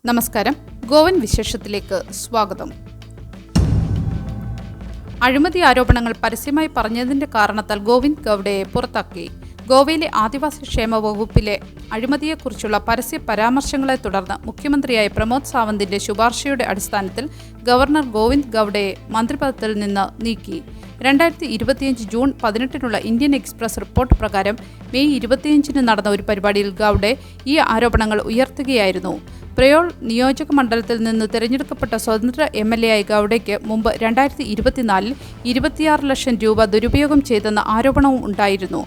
നമസ്കാരം. ഗോവൻ വിശേഷത്തിലേക്ക് സ്വാഗതം. അഴിമതി ആരോപണങ്ങൾ പരസ്യമായി പറഞ്ഞതിന്റെ കാരണത്താൽ ഗോവിന്ദ് ഗൌഡയെ പുറത്താക്കി. ഗോവയിലെ ആദിവാസി ക്ഷേമ വകുപ്പിലെ അഴിമതിയെക്കുറിച്ചുള്ള പരസ്യ പരാമർശങ്ങളെ തുടർന്ന് മുഖ്യമന്ത്രിയായ പ്രമോദ് സാവന്തിന്റെ ശുപാർശയുടെ അടിസ്ഥാനത്തിൽ ഗവർണർ ഗോവിന്ദ് ഗൌഡയെ മന്ത്രിപദത്തിൽ നിന്ന് നീക്കി. 2025 ജൂൺ 18 ഇന്ത്യൻ എക്സ്പ്രസ് റിപ്പോർട്ട് പ്രകാരം മെയ് 25 നടന്ന ഒരു പരിപാടിയിൽ ഗൌഡെ ഈ ആരോപണങ്ങൾ ഉയർത്തുകയായിരുന്നു. പ്രയോൾ നിയോജക മണ്ഡലത്തിൽ നിന്ന് തിരഞ്ഞെടുക്കപ്പെട്ട സ്വതന്ത്ര MLA ആയ ഗൌഡയ്ക്ക് മുമ്പ് 2024 26 ലക്ഷം രൂപ ദുരുപയോഗം ചെയ്തെന്ന ആരോപണവും ഉണ്ടായിരുന്നു.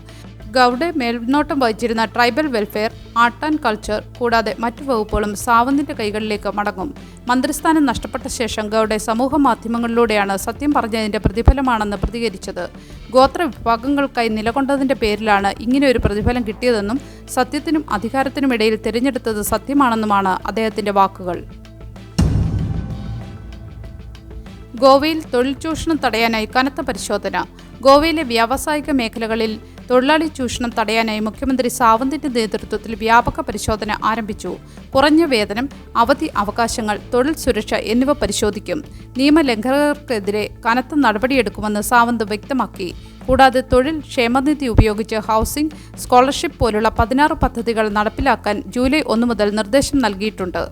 ഗൌഡെ മേൽനോട്ടം വഹിച്ചിരുന്ന tribal welfare, art and culture കൂടാതെ മറ്റു വകുപ്പുകളും സാവന്തിന്റെ കൈകളിലേക്ക് മടങ്ങും. മന്ത്രിസ്ഥാനം നഷ്ടപ്പെട്ട ശേഷം ഗൌഡെ സമൂഹ മാധ്യമങ്ങളിലൂടെയാണ് സത്യം പറഞ്ഞതിന്റെ പ്രതിഫലമാണെന്ന് പ്രതികരിച്ചത്. ഗോത്ര വിഭാഗങ്ങൾക്കായി നിലകൊണ്ടതിന്റെ പേരിലാണ് ഇങ്ങനെയൊരു പ്രതിഫലം കിട്ടിയതെന്നും സത്യത്തിനും അധികാരത്തിനുമിടയിൽ തിരഞ്ഞെടുത്തത് സത്യമാണെന്നുമാണ് അദ്ദേഹത്തിന്റെ വാക്കുകൾ. ഗോവയിൽ തൊഴിൽ ചൂഷണം തടയാനായി കനത്ത പരിശോധന. ഗോവയിലെ വ്യാവസായിക മേഖലകളിൽ തൊഴിലാളി ചൂഷണം തടയാനായി മുഖ്യമന്ത്രി സാവന്തിന്റെ നേതൃത്വത്തിൽ വ്യാപക പരിശോധന ആരംഭിച്ചു. കുറഞ്ഞ വേതനം, അവധി അവകാശങ്ങൾ, തൊഴിൽ സുരക്ഷ എന്നിവ പരിശോധിക്കും. നിയമലംഘകർക്കെതിരെ കനത്ത നടപടിയെടുക്കുമെന്ന് സാവന്ത് വ്യക്തമാക്കി. കൂടാതെ തൊഴിൽ ക്ഷേമനിധി ഉപയോഗിച്ച് ഹൗസിംഗ്, സ്കോളർഷിപ്പ് പോലുള്ള 16 പദ്ധതികൾ നടപ്പിലാക്കാൻ ജൂലൈ 1 മുതൽ നിർദ്ദേശം നൽകിയിട്ടുണ്ട്.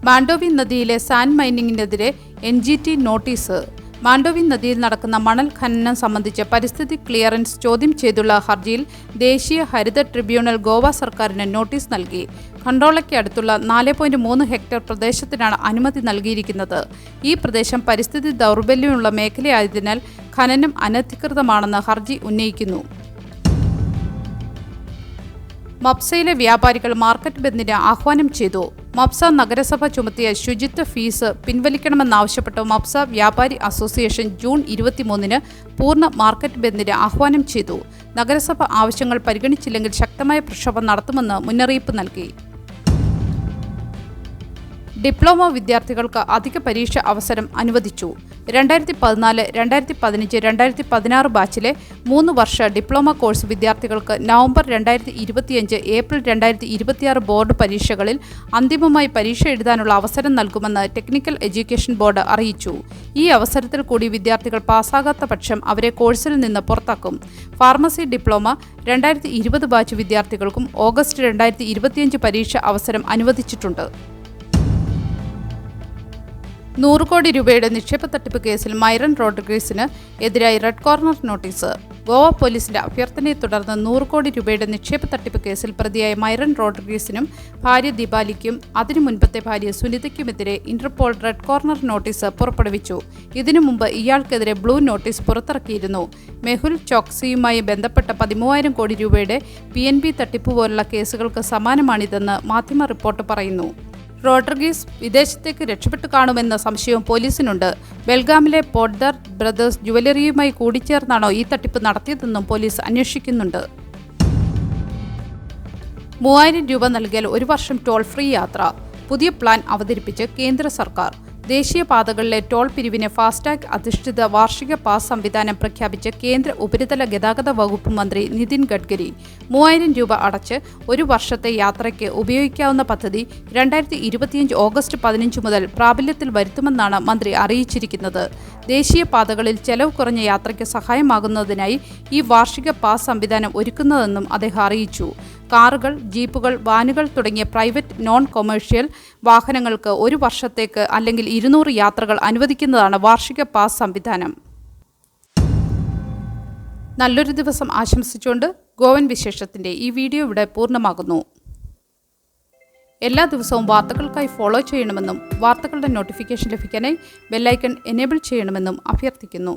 മാൻഡോവി നദിയിലെ സാൻഡ് മൈനിങ്ങിനെതിരെ NGT നോട്ടീസ്. മാൻഡോവി നദിയിൽ നടക്കുന്ന മണൽ ഖനനം സംബന്ധിച്ച് പരിസ്ഥിതി ക്ലിയറൻസ് ചോദ്യം ചെയ്തുള്ള ഹർജിയിൽ ദേശീയ ഹരിത ട്രിബ്യൂണൽ ഗോവ സർക്കാരിന് നോട്ടീസ് നൽകി. ഖണ്ടോളയ്ക്ക് അടുത്തുള്ള 4.3 ഹെക്ടർ പ്രദേശത്തിനാണ് അനുമതി നൽകിയിരിക്കുന്നത്. ഈ പ്രദേശം പരിസ്ഥിതി ദൗർബല്യമുള്ള മേഖലയായതിനാൽ ഖനനം അനധികൃതമാണെന്ന് ഹർജി ഉന്നയിക്കുന്നു. മപ്സയിലെ വ്യാപാരികൾ മാർക്കറ്റ് ബന്ദിന് ആഹ്വാനം ചെയ്തു. മപ്സ നഗരസഭ ചുമത്തിയ ശുചിത്വ ഫീസ് പിൻവലിക്കണമെന്നാവശ്യപ്പെട്ട് മപ്സ വ്യാപാരി അസോസിയേഷൻ ജൂൺ 23 പൂർണ്ണ മാർക്കറ്റ് ബന്ദിന് ആഹ്വാനം ചെയ്തു. നഗരസഭ ആവശ്യങ്ങൾ പരിഗണിച്ചില്ലെങ്കിൽ ശക്തമായ പ്രക്ഷോഭം നടത്തുമെന്ന് മുന്നറിയിപ്പ് നൽകി. ഡിപ്ലോമ വിദ്യാർത്ഥികൾക്ക് അധിക പരീക്ഷ അവസരം അനുവദിച്ചു. 2014, 2015, 2016 ബാച്ചിലെ 3 വർഷ ഡിപ്ലോമ കോഴ്സ് വിദ്യാർത്ഥികൾക്ക് നവംബർ 2025, ഏപ്രിൽ 2026 ബോർഡ് പരീക്ഷകളിൽ അന്തിമമായി പരീക്ഷ എഴുതാനുള്ള അവസരം നൽകുമെന്ന് ടെക്നിക്കൽ എഡ്യൂക്കേഷൻ ബോർഡ് അറിയിച്ചു. ഈ അവസരത്തിൽ കൂടി വിദ്യാർത്ഥികൾ പാസ്സാകാത്ത പക്ഷം അവരെ കോഴ്സിൽ നിന്ന് പുറത്താക്കും. ഫാർമസി ഡിപ്ലോമ 2020 ബാച്ച് വിദ്യാർത്ഥികൾക്കും ഓഗസ്റ്റ് 2025 പരീക്ഷ അവസരം അനുവദിച്ചിട്ടുണ്ട്. 100 കോടി രൂപയുടെ നിക്ഷേപ തട്ടിപ്പ് കേസിൽ മൈറൻ റോഡ്രിഗസിന് എതിരായി റെഡ് കോർണർ നോട്ടീസ്. ഗോവ പോലീസിന്റെ അഭ്യർത്ഥനയെ തുടർന്ന് 100 കോടി രൂപയുടെ നിക്ഷേപ തട്ടിപ്പ് കേസിൽ പ്രതിയായ മൈറൻ റോഡ്രിഗസിനും ഭാര്യ ദീപാലിക്കും അതിനു മുൻപത്തെ ഭാര്യ സുനിതയ്ക്കുമെതിരെ ഇന്റർപോൾ റെഡ് കോർണർ നോട്ടീസ് പുറപ്പെടുവിച്ചു. ഇതിനു മുമ്പ് ഇയാൾക്കെതിരെ ബ്ലൂ നോട്ടീസ് പുറത്തിറക്കിയിരുന്നു. മെഹുൽ ചോക്സിയുമായി ബന്ധപ്പെട്ട 13,000 കോടി രൂപയുടെ PNB തട്ടിപ്പ് പോലുള്ള കേസുകൾക്ക് സമാനമാണിതെന്ന് മാധ്യമ റിപ്പോർട്ട് പറയുന്നു. റോഡ്രിഗസ് വിദേശത്തേക്ക് രക്ഷപ്പെട്ടു കാണുമെന്ന സംശയവും പോലീസിനുണ്ട്. ബെൽഗാമിലെ പോഡ്ദർ ബ്രദേഴ്സ് ജുവലറിയുമായി കൂടിച്ചേർന്നാണോ ഈ തട്ടിപ്പ് നടത്തിയതെന്നും പോലീസ് അന്വേഷിക്കുന്നുണ്ട്. 3,000 രൂപ നൽകിയാൽ 1 വർഷം ടോൾ ഫ്രീ യാത്ര. പുതിയ പ്ലാൻ അവതരിപ്പിച്ച് കേന്ദ്ര സർക്കാർ. ദേശീയപാതകളിലെ ടോൾ പിരിവിന് ഫാസ്ടാഗ് അധിഷ്ഠിത വാർഷിക പാസ് സംവിധാനം പ്രഖ്യാപിച്ച് കേന്ദ്ര ഉപരിതല ഗതാഗത വകുപ്പ് മന്ത്രി നിതിൻ ഗഡ്കരി. 3,000 രൂപ അടച്ച് 1 വർഷത്തെ യാത്രയ്ക്ക് ഉപയോഗിക്കാവുന്ന പദ്ധതി 2025 ഓഗസ്റ്റ് 15 മുതൽ പ്രാബല്യത്തിൽ വരുത്തുമെന്നാണ് മന്ത്രി അറിയിച്ചിരിക്കുന്നത്. ദേശീയപാതകളിൽ ചെലവ് കുറഞ്ഞ യാത്രയ്ക്ക് സഹായമാകുന്നതിനായി ഈ വാർഷിക പാസ് സംവിധാനം ഒരുക്കുന്നതെന്നും അദ്ദേഹം അറിയിച്ചു. കാറുകൾ, ജീപ്പുകൾ, വാനുകൾ തുടങ്ങിയ പ്രൈവറ്റ് നോൺ കൊമേഴ്ഷ്യൽ വാഹനങ്ങൾക്ക് 1 വർഷത്തേക്ക് അല്ലെങ്കിൽ 200 യാത്രകൾ അനുവദിക്കുന്നതാണ് വാർഷിക പാസ് സംവിധാനം. നല്ലൊരു ദിവസം ആശംസിച്ചുകൊണ്ട് ഗോവൻ വിശേഷത്തിന്റെ ഈ വീഡിയോ ഇവിടെ പൂർണ്ണമാകുന്നു. എല്ലാ ദിവസവും വാർത്തകൾക്കായി ഫോളോ ചെയ്യണമെന്നും വാർത്തകളുടെ നോട്ടിഫിക്കേഷൻ ലഭിക്കാനായി ബെല്ലൈക്കൺ എനേബിൾ ചെയ്യണമെന്നും അഭ്യർത്ഥിക്കുന്നു.